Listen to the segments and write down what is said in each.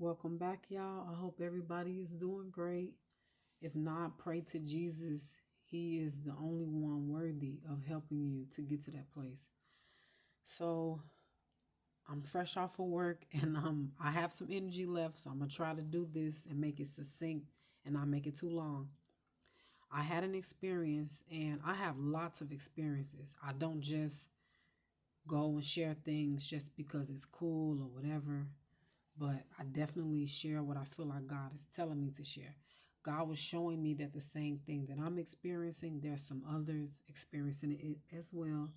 Welcome back, y'all. I hope everybody is doing great. If not, pray to Jesus. He is the only one worthy of helping you to get to that place. So I'm fresh off of work and I have some energy left, so I'm gonna try to do this and make it succinct and not make it too long. I had an experience and I have lots of experiences. I don't just go and share things just because it's cool or whatever. But I definitely share what I feel like God is telling me to share. God was showing me that the same thing that I'm experiencing, there's some others experiencing it as well.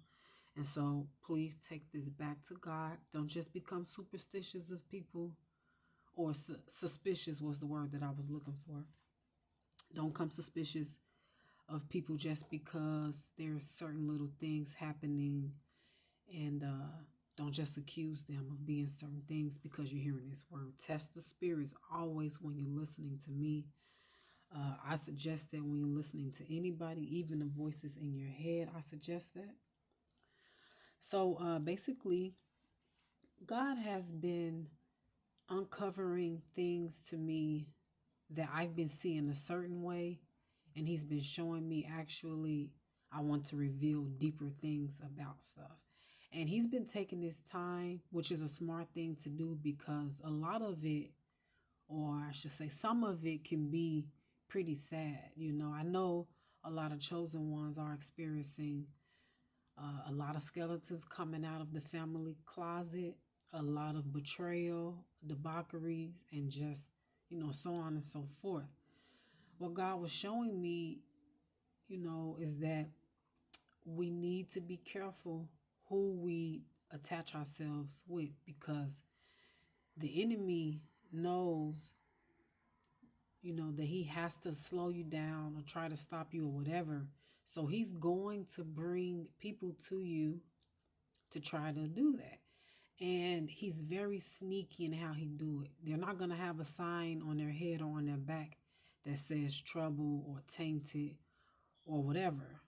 And so please take this back to God. Don't just become superstitious of people, or suspicious was the word that I was looking for. Don't come suspicious of people just because there's certain little things happening, and don't just accuse them of being certain things because you're hearing this word. Test the spirits always when you're listening to me. I suggest that when you're listening to anybody, even the voices in your head, I suggest that. So basically, God has been uncovering things to me that I've been seeing a certain way, and He's been showing me actually, I want to reveal deeper things about stuff. And He's been taking this time, which is a smart thing to do because a lot of it, or I should say, some of it can be pretty sad. I know a lot of chosen ones are experiencing a lot of skeletons coming out of the family closet, a lot of betrayal, debaucheries, and just, so on and so forth. What God was showing me, is that we need to be careful who we attach ourselves with because the enemy knows, that he has to slow you down or try to stop you or whatever. So he's going to bring people to you to try to do that. And he's very sneaky in how he do it. They're not going to have a sign on their head or on their back that says trouble or tainted or whatever,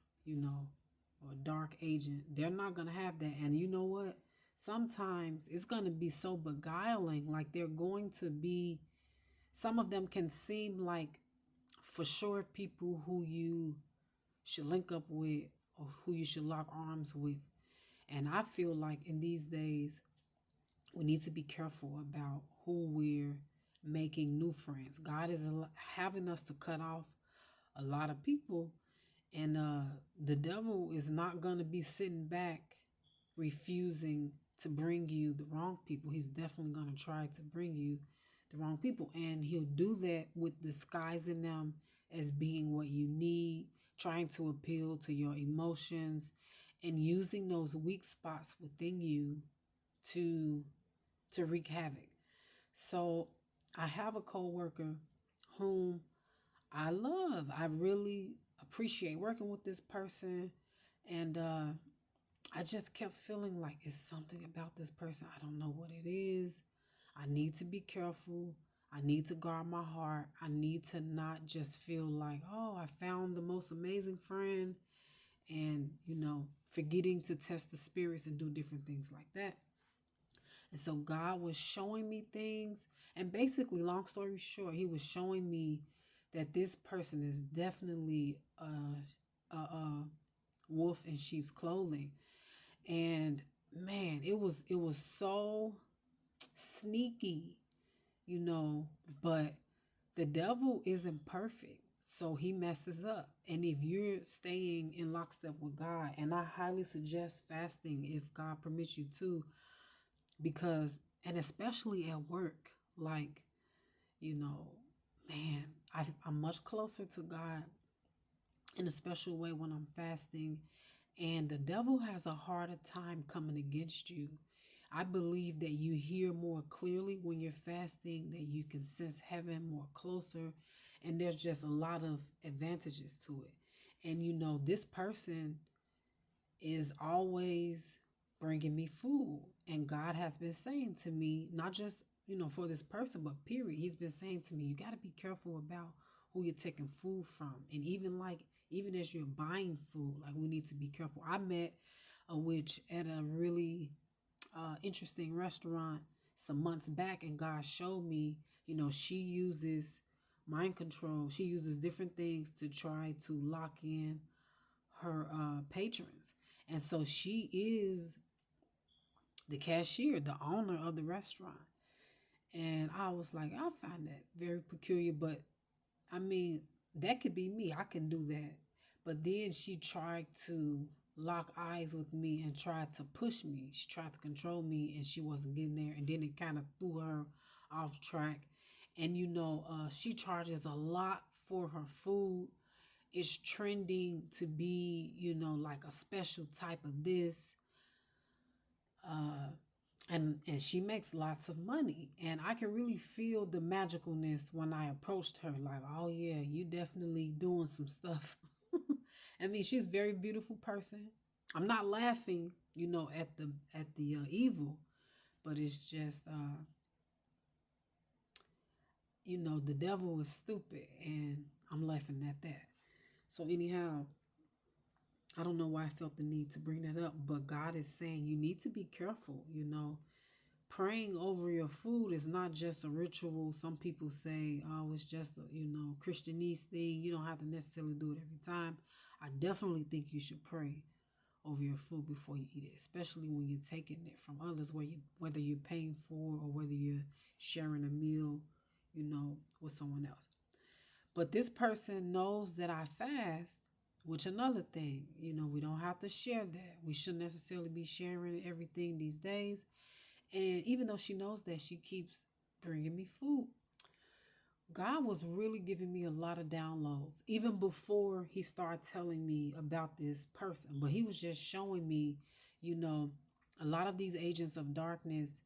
or dark agent. They're not going to have that. And you know what? Sometimes it's going to be so beguiling. Like they're going to be, some of them can seem like for sure people who you should link up with or who you should lock arms with. And I feel like in these days, we need to be careful about who we're making new friends. God is having us to cut off a lot of people, and the devil is not going to be sitting back refusing to bring you the wrong people. He's definitely going to try to bring you the wrong people, and he'll do that with disguising them as being what you need, trying to appeal to your emotions, and using those weak spots within you to wreak havoc. So I have a coworker whom I love. I really appreciate working with this person. And I just kept feeling like it's something about this person. I don't know what it is. I need to be careful. I need to guard my heart. I need to not just feel like, oh, I found the most amazing friend and, forgetting to test the spirits and do different things like that. And so God was showing me things. And basically, long story short, He was showing me that this person is definitely a wolf in sheep's clothing. And man, it was so sneaky, but the devil isn't perfect. So he messes up. And if you're staying in lockstep with God, and I highly suggest fasting if God permits you to, because, and especially at work, like, you know, man, I'm much closer to God in a special way when I'm fasting, and the devil has a harder time coming against you. I believe that you hear more clearly when you're fasting, that you can sense heaven more closer, and there's just a lot of advantages to it. And this person is always bringing me food. And God has been saying to me, not just, for this person, but period. He's been saying to me, you got to be careful about who you're taking food from. And even as you're buying food, like we need to be careful. I met a witch at a really interesting restaurant some months back, and God showed me, she uses mind control. She uses different things to try to lock in her patrons. And so she is the cashier, the owner of the restaurant. And I was like, I find that very peculiar, but I mean, that could be me. I can do that. But then she tried to lock eyes with me and tried to push me. She tried to control me, and she wasn't getting there. And then it kind of threw her off track. And she charges a lot for her food. It's trending to be, like a special type of this. And she makes lots of money, and I can really feel the magicalness when I approached her, like, oh yeah, you definitely doing some stuff. I mean, she's a very beautiful person. I'm not laughing, at the evil, but it's just the devil is stupid, and I'm laughing at that. So anyhow, I don't know why I felt the need to bring that up, but God is saying you need to be careful. Praying over your food is not just a ritual. Some people say, oh, it's just a, Christianese thing. You don't have to necessarily do it every time. I definitely think you should pray over your food before you eat it, especially when you're taking it from others, whether you're paying for or whether you're sharing a meal, with someone else. But this person knows that I fast, which another thing, we don't have to share that. We shouldn't necessarily be sharing everything these days. And even though she knows that, she keeps bringing me food. God was really giving me a lot of downloads, even before he started telling me about this person. But he was just showing me, a lot of these agents of darkness,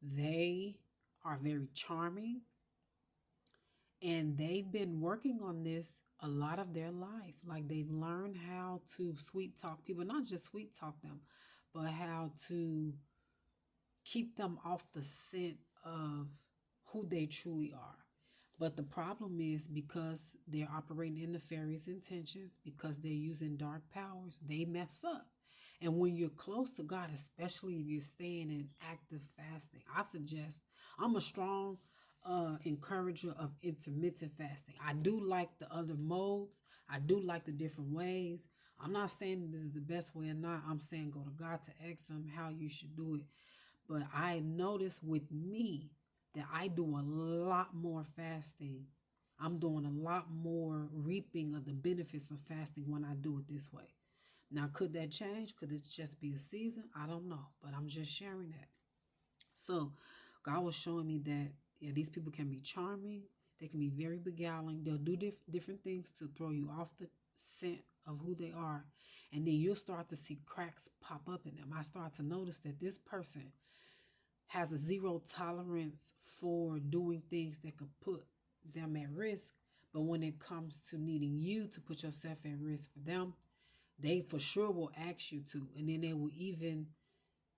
they are very charming, and they've been working on this a lot of their life. Like, they've learned how to sweet talk people, not just sweet talk them, but how to keep them off the scent of who they truly are. But the problem is, because they're operating in nefarious intentions, because they're using dark powers, they mess up. And when you're close to God, especially if you're staying in active fasting, I'm a strong encourager of intermittent fasting. I do like the other modes. I do like the different ways. I'm not saying this is the best way or not. I'm saying go to God to ask him how you should do it. But I notice with me that I do a lot more fasting. I'm doing a lot more reaping of the benefits of fasting when I do it this way. Now, could that change? Could it just be a season? I don't know, but I'm just sharing that. So God was showing me that, yeah, these people can be charming. They can be very beguiling. They'll do different things to throw you off the scent of who they are. And then you'll start to see cracks pop up in them. I start to notice that this person has a zero tolerance for doing things that could put them at risk. But when it comes to needing you to put yourself at risk for them, they for sure will ask you to. And then they will even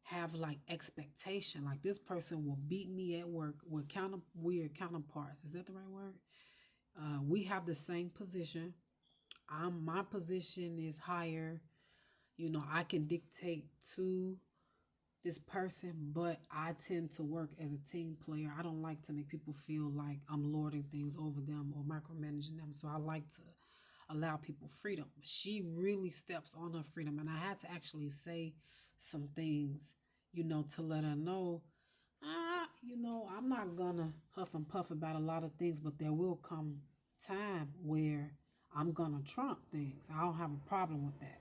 have like expectation. Like, this person will beat me at work. We are counterparts. Is that the right word? We have the same position. My position is higher. I can dictate to this person, but I tend to work as a team player. I don't like to make people feel like I'm lording things over them or micromanaging them. So I like to allow people freedom. She really steps on her freedom, and I had to actually say some things, to let her know, I'm not gonna huff and puff about a lot of things, but there will come time where I'm gonna trump things. I don't have a problem with that.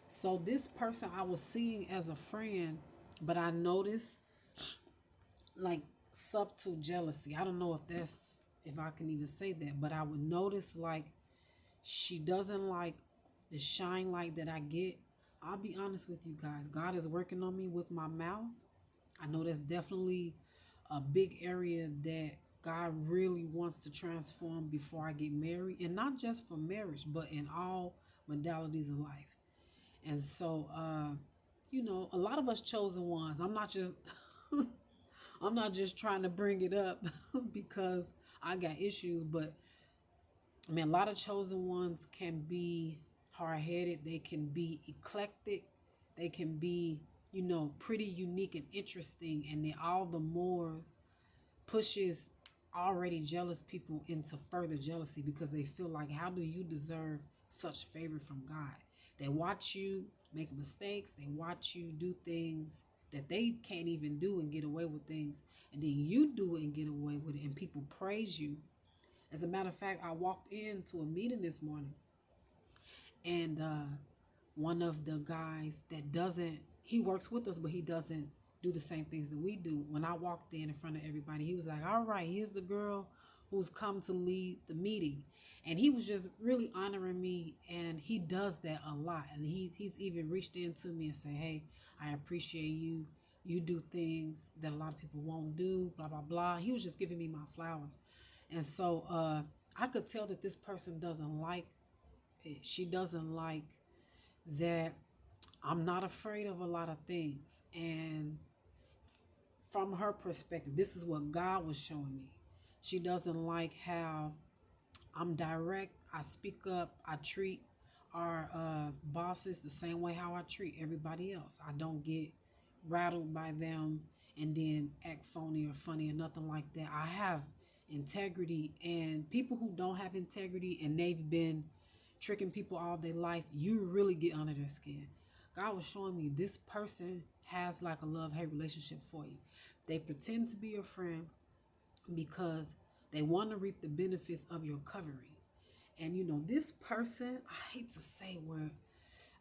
So this person I was seeing as a friend, but I noticed like subtle jealousy. I don't know if I can even say that, but I would notice like she doesn't like the shine light that I get. I'll be honest with you guys. God is working on me with my mouth. I know that's definitely a big area that God really wants to transform before I get married. And not just for marriage, but in all modalities of life. And so, a lot of us chosen ones. I'm not just trying to bring it up because I got issues, but I mean, a lot of chosen ones can be hard-headed. They can be eclectic. They can be pretty unique and interesting, and then all the more pushes already jealous people into further jealousy because they feel like, how do you deserve such favor from God? They watch you make mistakes, they watch you do things that they can't even do and get away with things, and then you do it and get away with it, and people praise you. As a matter of fact, I walked into a meeting this morning, and one of the guys that doesn't, he works with us, but he doesn't do the same things that we do. When I walked in front of everybody, he was like, all right, here's the girl who's come to lead the meeting. And he was just really honoring me, and he does that a lot. And he's even reached into me and said, hey, I appreciate you. You do things that a lot of people won't do, blah, blah, blah. He was just giving me my flowers. And so I could tell that this person doesn't like it. She doesn't like that I'm not afraid of a lot of things. And from her perspective, this is what God was showing me. She doesn't like how I'm direct, I speak up, I treat our bosses the same way how I treat everybody else. I don't get rattled by them and then act phony or funny or nothing like that. I have integrity, and people who don't have integrity and they've been tricking people all their life, you really get under their skin. God was showing me this person has like a love-hate relationship for you. They pretend to be your friend because they want to reap the benefits of your covering. And this person, I hate to say where,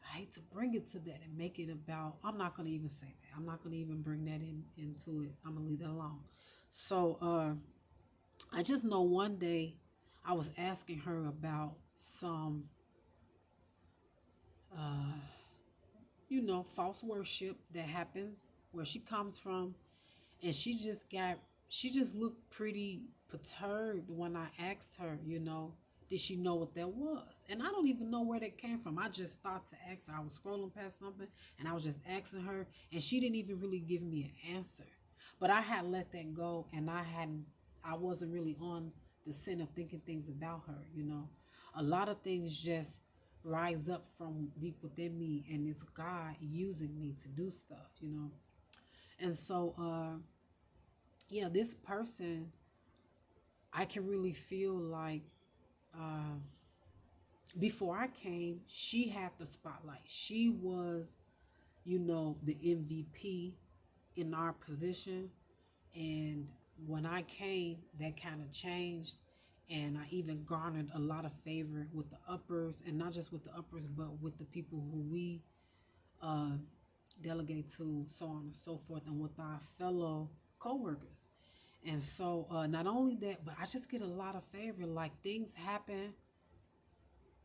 I hate to bring it to that and make it about, I'm not going to even say that. I'm not going to even bring that into it. I'm going to leave that alone. So I just know one day I was asking her about some, false worship that happens where she comes from, and she just looked pretty perturbed when I asked her, did she know what that was? And I don't even know where that came from. I just thought to ask her. I was scrolling past something and I was just asking her, and she didn't even really give me an answer. But I had let that go, and I wasn't really on the sin of thinking things about her. A lot of things just rise up from deep within me, and it's God using me to do stuff. And so yeah, this person, I can really feel like before I came, she had the spotlight. She was, the MVP in our position. And when I came, that kind of changed. And I even garnered a lot of favor with the uppers, and not just with the uppers, but with the people who we delegate to, so on and so forth, and with our fellow co-workers. And so not only that, but I just get a lot of favor. Like, things happen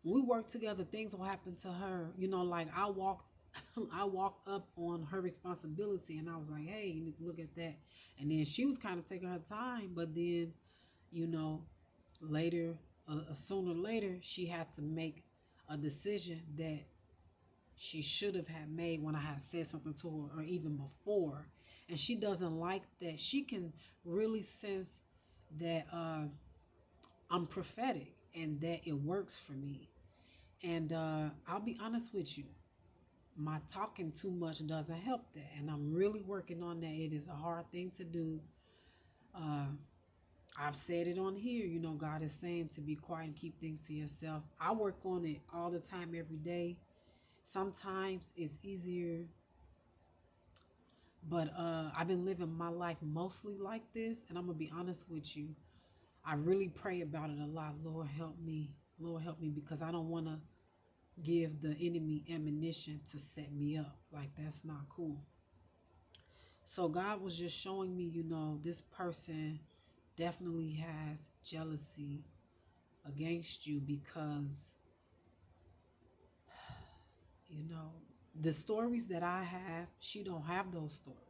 when we work together, things will happen to her. Like I walked I walked up on her responsibility, and I was like, hey, you need to look at that. And then she was kind of taking her time, but then, you know, later, sooner or later, she had to make a decision that she should have had made when I had said something to her, or even before. And she doesn't like that. She can really sense that I'm prophetic and that it works for me. And I'll be honest with you, my talking too much doesn't help that. And I'm really working on that. It is a hard thing to do. I've said it on here, God is saying to be quiet and keep things to yourself. I work on it all the time, every day. Sometimes it's easier, but I've been living my life mostly like this. And I'm going to be honest with you. I really pray about it a lot. Lord, help me. Lord, help me, because I don't want to give the enemy ammunition to set me up. Like, that's not cool. So God was just showing me, this person definitely has jealousy against you because, the stories that I have, she don't have those stories.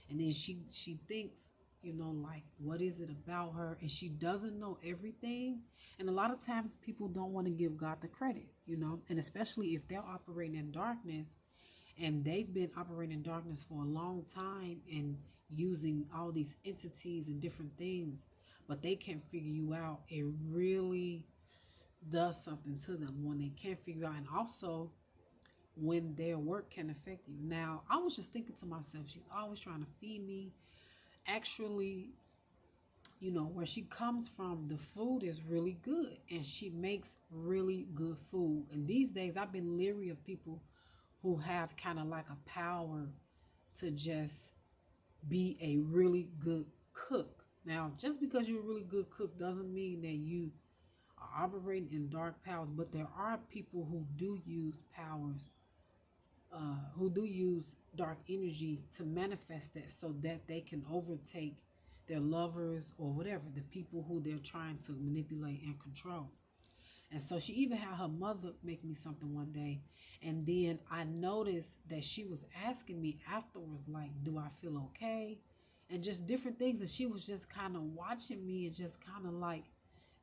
And then she thinks, like, what is it about her? And she doesn't know everything. And a lot of times people don't want to give God the credit, and especially if they're operating in darkness, and they've been operating in darkness for a long time and using all these entities and different things, but they can't figure you out. It really does something to them when they can't figure out. And also, when their work can affect you. Now, I was just thinking to myself, she's always trying to feed me. Actually, where she comes from, the food is really good and she makes really good food. And these days, I've been leery of people who have kind of like a power to just be a really good cook. Now, just because you're a really good cook doesn't mean that you are operating in dark powers, but there are people who do use dark energy to manifest that so that they can overtake their lovers or whatever, the people who they're trying to manipulate and control. And so she even had her mother make me something one day. And then I noticed that she was asking me afterwards, like, do I feel okay? And just different things. And she was just kind of watching me and just kind of like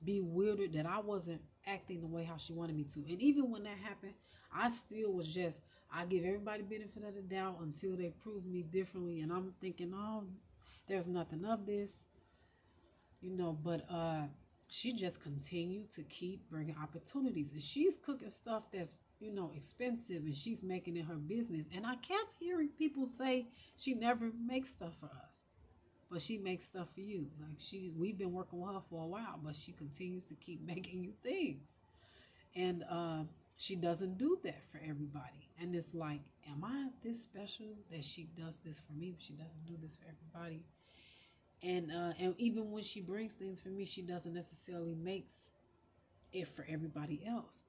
bewildered that I wasn't acting the way how she wanted me to. And even when that happened, I still was just, I give everybody benefit of the doubt until they prove me differently. And I'm thinking, oh, there's nothing of this, but she just continued to keep bringing opportunities. And she's cooking stuff that's, expensive, and she's making it her business. And I kept hearing people say she never makes stuff for us, but she makes stuff for you. Like, we've been working with her for a while, but she continues to keep making you things. And she doesn't do that for everybody. And it's like, am I this special that she does this for me, but she doesn't do this for everybody? And even when she brings things for me, she doesn't necessarily makes it for everybody else.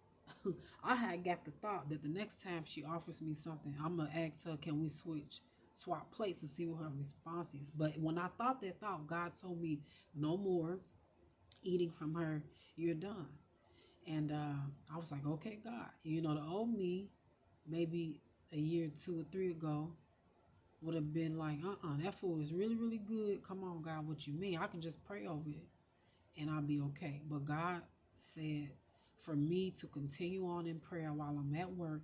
I had got the thought that the next time she offers me something, I'm gonna ask her, can we swap plates and see what her response is. But when I thought that thought, God told me, no more eating from her, you're done. And I was like, okay, God. The old me, maybe a year, 2 or 3 ago, would have been like, that food is really, really good. Come on, God, what you mean? I can just pray over it and I'll be okay. But God said for me to continue on in prayer while I'm at work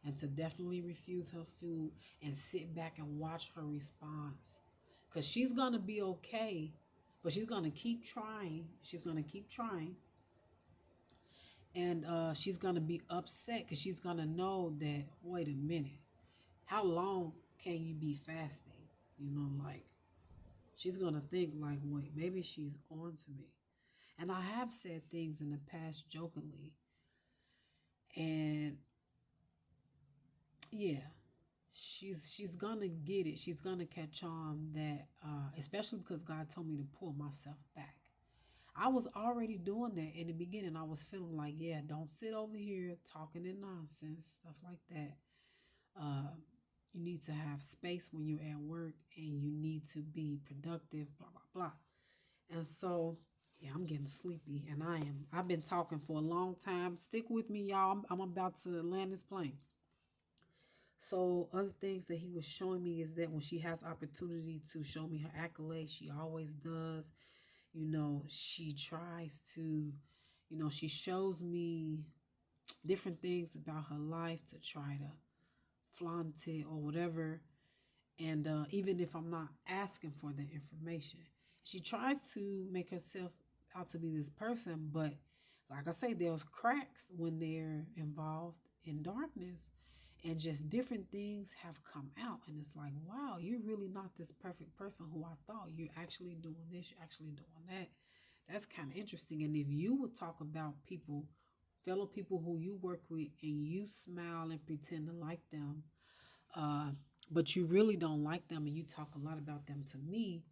and to definitely refuse her food and sit back and watch her response. Because she's going to be okay, but she's going to keep trying. She's going to keep trying. And she's going to be upset because she's going to know that, wait a minute, how long can you be fasting? Like, she's going to think like, wait, maybe she's on to me. And I have said things in the past jokingly. And yeah, she's gonna get it. She's gonna catch on that, especially because God told me to pull myself back. I was already doing that in the beginning. I was feeling like, yeah, don't sit over here talking in nonsense, stuff like that. You need to have space when you're at work and you need to be productive, blah, blah, blah. And so, yeah, I'm getting sleepy and I've been talking for a long time. Stick with me, y'all. I'm about to land this plane. So other things that he was showing me is that when she has opportunity to show me her accolades, she always does. She tries to, she shows me different things about her life to try to flaunt it or whatever. And even if I'm not asking for the information, she tries to make herself out to be this person. But like I say, there's cracks when they're involved in darkness, and just different things have come out. And it's like, wow, you're really not this perfect person who I thought. You're actually doing this, you're actually doing that. That's kind of interesting. And if you would talk about fellow people who you work with, and you smile and pretend to like them, uh, but you really don't like them, and you talk a lot about them to me,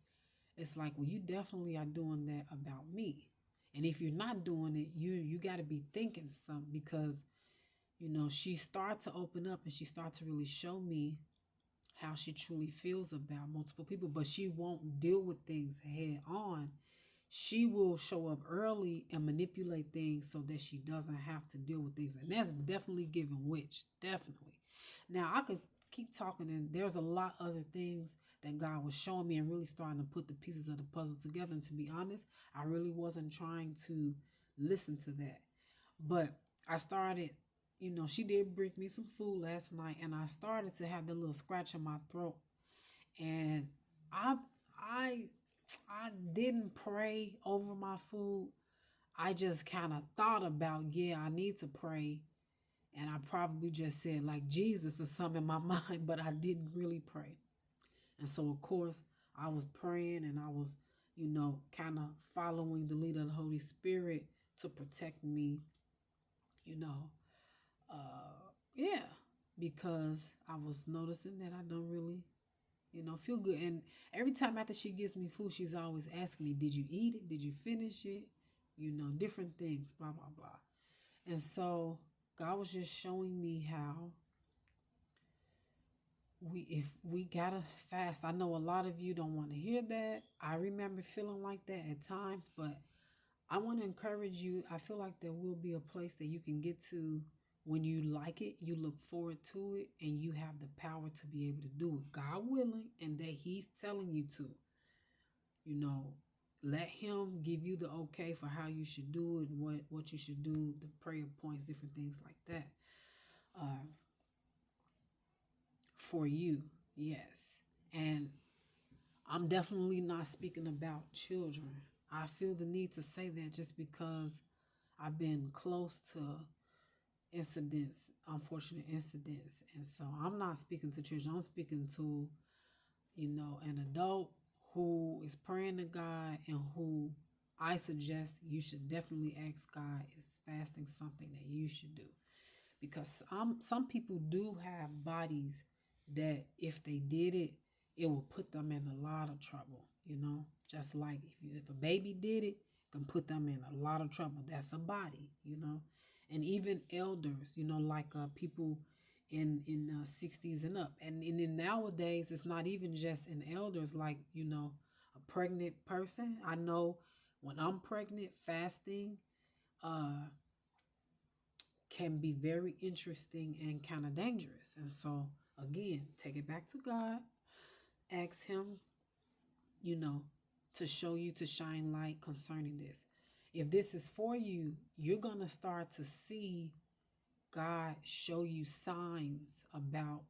it's like, well, you definitely are doing that about me. And if you're not doing it, you got to be thinking something, because she started to open up and she started to really show me how she truly feels about multiple people, but she won't deal with things head on. She will show up early and manipulate things so that she doesn't have to deal with things. And that's definitely giving witch. Definitely. Now, I could keep talking, and there's a lot other things that God was showing me and really starting to put the pieces of the puzzle together. And to be honest, I really wasn't trying to listen to that. But I started, she did bring me some food last night, and I started to have the little scratch in my throat. And I I didn't pray over my food. I just kind of thought about, yeah, I need to pray And I probably just said like Jesus or something in my mind, but I didn't really pray. And so, of course, I was praying and I was, kind of following the lead of the Holy Spirit to protect me, you know, yeah, because I was noticing that I don't really, feel good. And every time after she gives me food, she's always asking me, did you eat it? Did you finish it? Different things, blah, blah, blah. And so God was just showing me how if we gotta fast. I know a lot of you don't want to hear that. I remember feeling like that at times, but I want to encourage you. I feel like there will be a place that you can get to when you like it, you look forward to it, and you have the power to be able to do it, God willing, and that He's telling you to. You know, let Him give you the okay for how you should do it, what you should do, the prayer points, different things like that. For you, yes. And I'm definitely not speaking about children. I feel the need to say that just because I've been close to incidents, unfortunate incidents. And so I'm not speaking to children. I'm speaking to, an adult who is praying to God and who I suggest you should definitely ask God, is fasting something that you should do? Because some people do have bodies that if they did it, it will put them in a lot of trouble. Just like if a baby did it, it can put them in a lot of trouble. That's a body. And even elders, like people in 60s and up, and then nowadays it's not even just in elders, like a pregnant person. I know when I'm pregnant, fasting can be very interesting and kind of dangerous. And so, again, take it back to God. Ask Him, you know, to show you, to shine light concerning this. If this is for you, you're going to start to see God show you signs about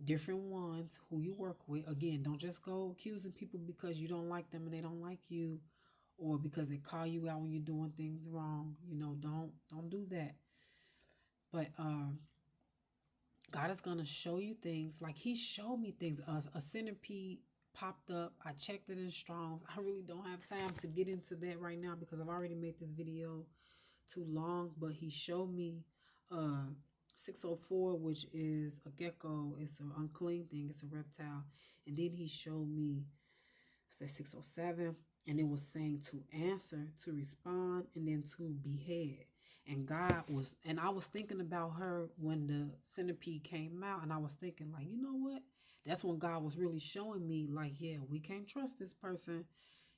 different ones who you work with. Again, don't just go accusing people because you don't like them and they don't like you, or because they call you out when you're doing things wrong. Don't do that. But God is going to show you things like He showed me things. A centipede popped up. I checked it in Strong's. I really don't have time to get into that right now because I've already made this video too long. But He showed me 604, which is a gecko. It's an unclean thing. It's a reptile. And then He showed me, it's that 607. And it was saying to answer, to respond, and then to behead. And I was thinking about her when the centipede came out, and I was thinking, like, you know what? That's when God was really showing me, like, yeah, we can't trust this person.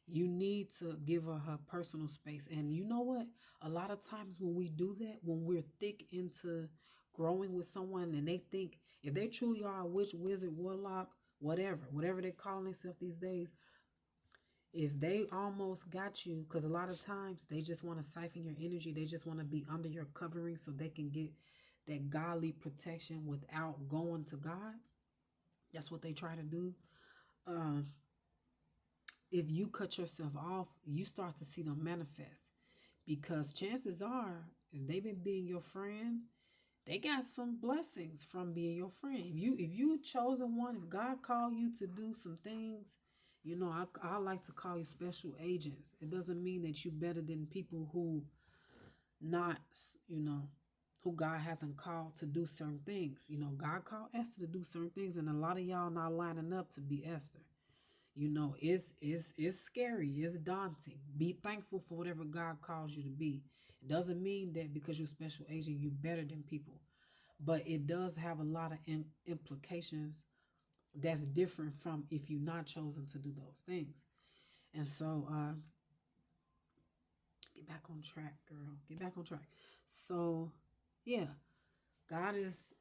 You need to give her personal space. And you know what? A lot of times when we do that, when we're thick into growing with someone and they think if they truly are a witch, wizard, warlock, whatever they call themselves these days, if they almost got you, because a lot of times they just want to siphon your energy, they just want to be under your covering so they can get that godly protection without going to God. That's what they try to do. If you cut yourself off, you start to see them manifest, because chances are, if they've been being your friend, they got some blessings from being your friend. If you chosen one, if God called you to do some things, I like to call you special agents. It doesn't mean that you're better than people who not, who God hasn't called to do certain things. God called Esther to do certain things, and a lot of y'all not lining up to be Esther. It's scary. It's daunting. Be thankful for whatever God calls you to be. It doesn't mean that because you're a special agent, you're better than people. But it does have a lot of implications that's different from if you're not chosen to do those things. And so, get back on track, girl. Get back on track. So, yeah, God is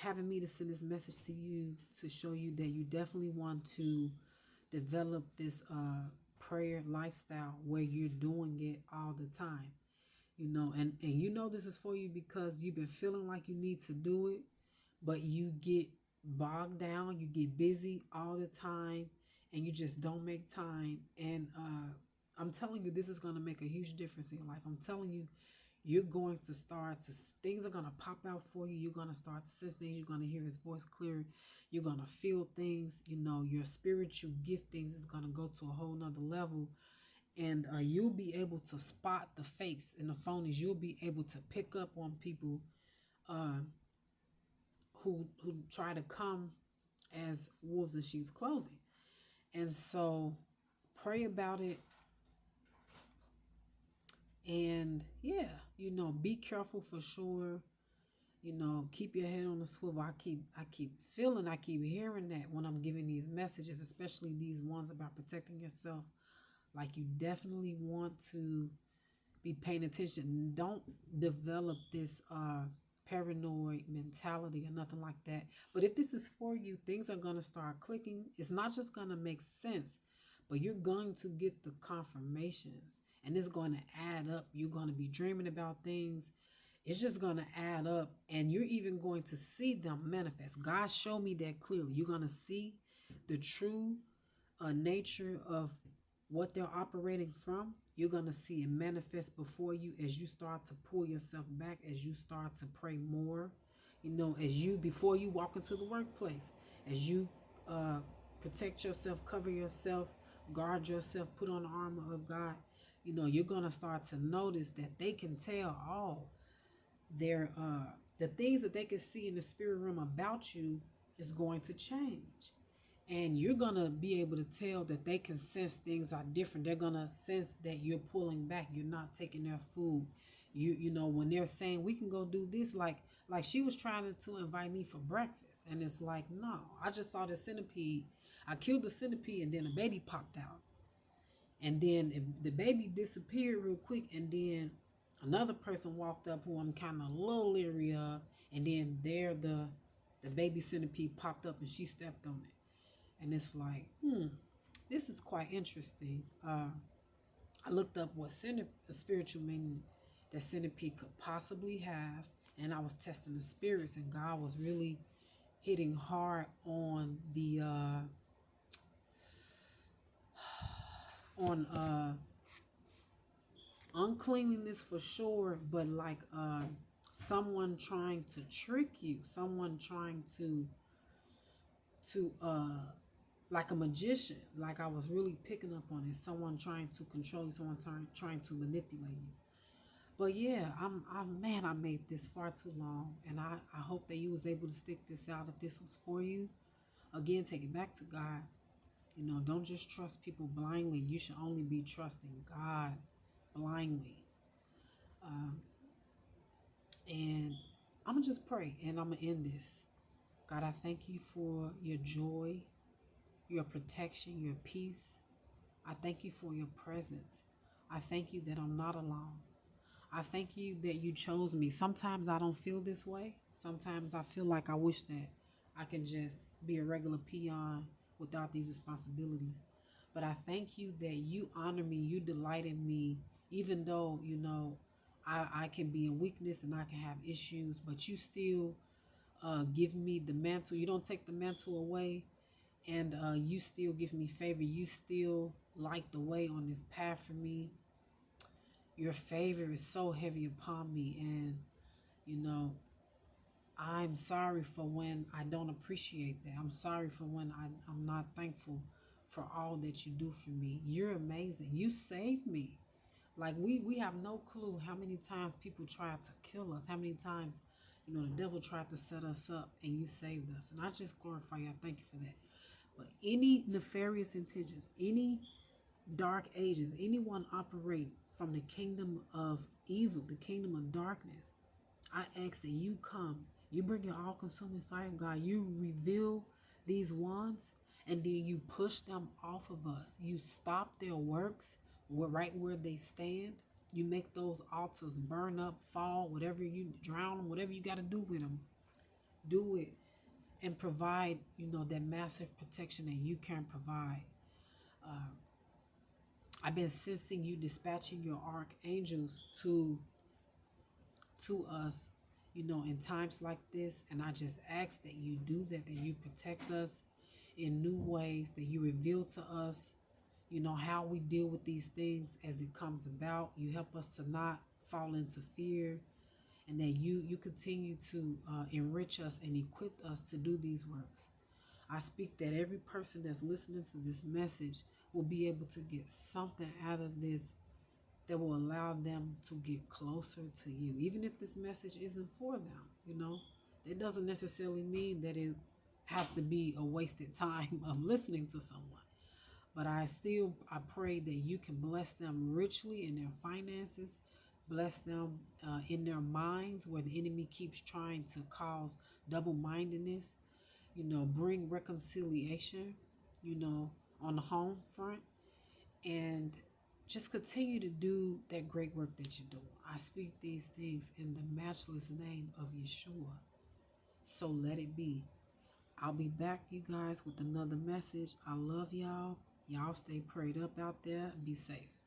having me to send this message to you to show you that you definitely want to develop this prayer lifestyle where you're doing it all the time. And this is for you because you've been feeling like you need to do it, but you get bogged down, you get busy all the time, and you just don't make time. And I'm telling you, this is going to make a huge difference in your life. I'm telling you, you're going to start to, things are going to pop out for you. You're going to start to sense things. You're going to hear his voice clear. You're going to feel things. Your spiritual giftings is going to go to a whole nother level. And you'll be able to spot the fakes and the phonies. You'll be able to pick up on people uh, who try to come as wolves in sheep's clothing. And so pray about it. And yeah, be careful for sure. Keep your head on the swivel. I keep hearing that when I'm giving these messages, especially these ones about protecting yourself. Like, you definitely want to be paying attention. Don't develop this paranoid mentality or nothing like that. But if this is for you, things are gonna start clicking. It's not just gonna make sense, but you're going to get the confirmations, and it's going to add up. You're going to be dreaming about things. It's just going to add up, and you're even going to see them manifest. God showed me that clearly. You're going to see the true nature of what they're operating from. You're going to see it manifest before you as you start to pull yourself back, as you start to pray more, before you walk into the workplace, as you protect yourself, cover yourself, guard yourself, put on the armor of God. You're going to start to notice that they can tell all their the things that they can see in the spirit realm about you is going to change. And you're going to be able to tell that they can sense things are different. They're going to sense that you're pulling back. You're not taking their food. When they're saying we can go do this, like she was trying to invite me for breakfast. And it's like, no, I just saw the centipede. I killed the centipede and then a baby popped out. And then the baby disappeared real quick. And then another person walked up who I'm kind of a little leery of. And then there the baby centipede popped up and she stepped on it. And it's like, this is quite interesting. I looked up what spiritual meaning that centipede could possibly have, and I was testing the spirits, and God was really hitting hard on the uncleanliness for sure, but like someone trying to trick you, someone trying to like a magician. Like, I was really picking up on it. Someone trying to control you, someone trying to manipulate you. But yeah, I made this far too long, and I hope that you was able to stick this out if this was for you. Again, take it back to God. Don't just trust people blindly. You should only be trusting God blindly. And I'm gonna just pray, and I'm gonna end this. God, I thank you for your joy, your protection, your peace. I thank you for your presence. I thank you that I'm not alone. I thank you that you chose me. Sometimes I don't feel this way. Sometimes I feel like I wish that I can just be a regular peon without these responsibilities. But I thank you that you honor me, you delight in me, even though, I can be in weakness and I can have issues, but you still give me the mantle. You don't take the mantle away, and you still give me favor. You still light the way on this path for me. Your favor is so heavy upon me, and I'm sorry for when I don't appreciate that. I'm sorry for when I'm not thankful for all that you do for me. You're amazing. You saved me. Like, we have no clue how many times people tried to kill us, how many times, the devil tried to set us up, and you saved us. And I just glorify you. I thank you for that. But any nefarious intentions, any dark agents, anyone operating from the kingdom of evil, the kingdom of darkness, I ask that you come, you bring your all-consuming fire, God. You reveal these ones, and then you push them off of us. You stop their works right where they stand. You make those altars burn up, fall, whatever, you drown them, whatever you got to do with them. Do it, and provide, that massive protection that you can provide. I've been sensing you dispatching your archangels to us, in times like this. And I just ask that you do that you protect us in new ways, that you reveal to us, how we deal with these things as it comes about. You help us to not fall into fear, and that you continue to enrich us and equip us to do these works. I speak that every person that's listening to this message will be able to get something out of this that will allow them to get closer to you, even if this message isn't for them. It doesn't necessarily mean that it has to be a wasted time of listening to someone. But I pray that you can bless them richly in their finances, bless them in their minds where the enemy keeps trying to cause double mindedness, bring reconciliation, on the home front, and just continue to do that great work that you're doing. I speak these things in the matchless name of Yeshua. So let it be. I'll be back, you guys, with another message. I love y'all. Y'all stay prayed up out there. Be safe.